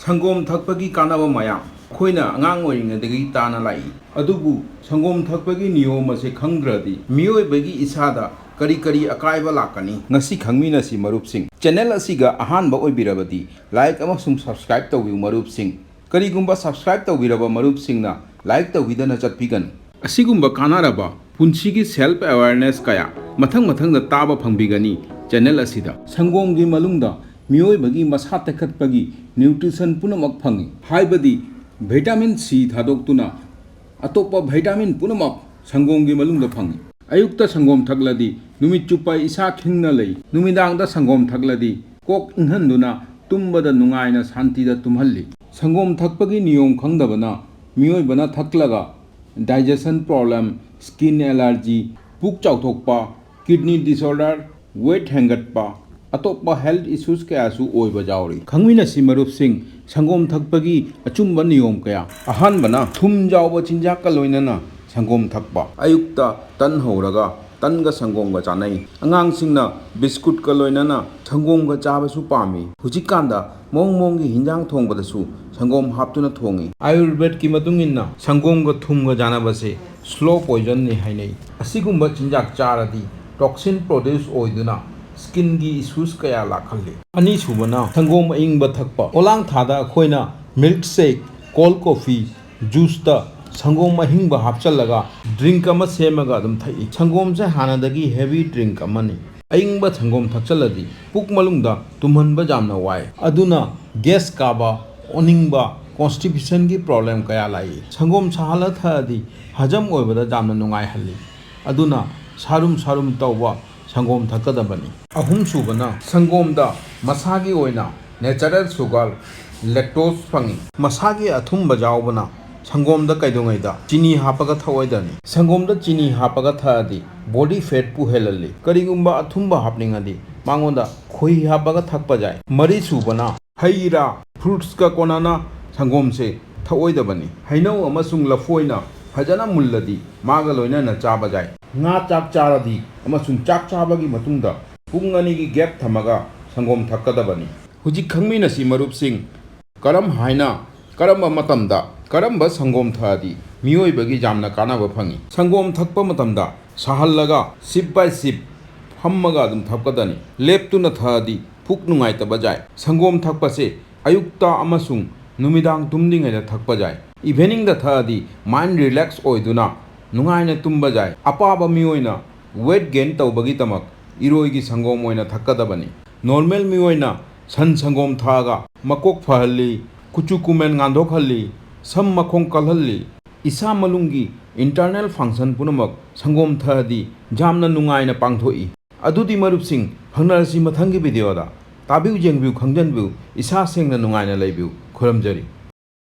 Sangom thakpagi kanaba mayam khoina angang oringadagi tana lai adubu sangom thakpagi niyom ase khangdradi miyoi bagi isada kari kari akaiba lakani ngasi khangmina si marup sing channel asiga ahan ba oibirabadi like amasung subscribe tawbi marup sing kari gumba subscribe tawbiraba marup singna like tawbidana chatpigan asigumba kanaraba punsigi self awareness kaya mathang da taba phangbigani channel asida sangom gi malungda मियोय बगी मसा तखत बगी nutrition पुनमक फंगी हाइबदी vitamin C थादोक्तुना अतोप vitamin पुनमक संगोम गी मलुंग फंगी अयुक्त संगोम थकलदी नुमित चुप्पा इसा खिंगना लई नुमिदांग दा संगोम थकलदी कोक इंहंदुना तुम्बदा नुंगाइना शांतिदा तुम्हल्ली संगोम थकपगी नियम खंगदबना मियोय बना थकलगा डाइजेशन प्रॉब्लम स्किन एलर्जी पुक चाउथोकपा किडनी डिसऑर्डर वेट हेंगटपा अतोपा हेल्थ इश्यूज कयासु ओइबा जाउरी खंगमिना सि मरुप सिंह संगोम थकपगी अचुम्बा नियम कया अहानबना थुम जाउबा चिंजा का लोइनना संगोम थकपा अयुक्ता तन हौरगा तनगा संगोमगा चानै अंगांग सिंगना बिस्कुट का लोइनना संगोमगा चाबसु पामी हुजिकांदा मोंग मोंगी हिंजांग थोंगबदसु संगोम हापतुना थोंगी आयुर्वेद की मतुंगिन्ना संगोमगा थुमगा जानाबसे स्लो पॉइजन नि हाइनै असिगुम्बा चिंजाक चारदी टॉक्सिन प्रोड्यूस ओइदुना स्किन की इश्यूज कया लाखल्ले अनि सुबना संगोम इंग थकपा ओलांग थादा अखोइना milk shake cold coffee juice ता संगोम अहिंग हापचलगा ड्रिंक अमा सेमगा अदुम थई संगोम से हानादगी हेवी ड्रिंक अमनी अहिंग संगोम थकचलदी पुक मलुंगदा तुमहनबा जामना वाय अदुना गैस काबा ओनिंगबा कॉन्स्टिपेशन की प्रॉब्लम कया लाई संगोम सहाला थादी हजम ओइबदा जामना नुंगाय हल्ली अदुना सारुम तौबा संगोम थकदबनी अहुम Subna संगोमदा मसागी ओइना natural sugar lactose fungi मसागी अथुम बजावबना संगोमदा कैदोंगैदा चीनी हापगा थवैदनी संगोमदा चीनी हापगा थादी बॉडी फैट पुहेलली करिगुंबा अथुंबा हापनिंगदी मांगोंदा खोई हापगा थकपा जाय मरी सुबना हैरा फ्रूट्स का कोनाना संगोम से थवैदबनी हैनौ अमसुंग लफोइना फजना मुल्लदी मागा लोइना चाबा जाय nga chak charadi amasung chak chabagi matungda pung ani gi gap thamaga sangom thakadabani huji khangmina si marup sing karam haina karamba matamda karamba sangom thadi miyoi bagi jamna kana ba phangi sangom thakpa matamda sahallaga sip by sip hammaga dum thakadani leptuna thadi phuk nungai ta bajai sangom thakpa se ayukta amasung numidang tumdingai da thakpa jai evening da thadi mind relax oiduna नुंगाइना तुम्बा जाय अपाबा मियोइना weight gain तौबगी तमक इरोइगी संगोम ओइना थक्कदबनी normal मियोइना सन संगोम थागा मकोक फहल्ली कुचु कुमेन गांधोखल्ली सम मखों कलहल्ली इसा मलुंगी internal function पुनमक संगोम थादी जामना नुंगाइना पांगथोई अदुदि मरुप Singh फंगनारसी मथंगी वीडियोदा ताबिउ जेंगबिउ खंजनबिउ इसा सेंगना नुंगाइना लेबिउ खुरमजरी।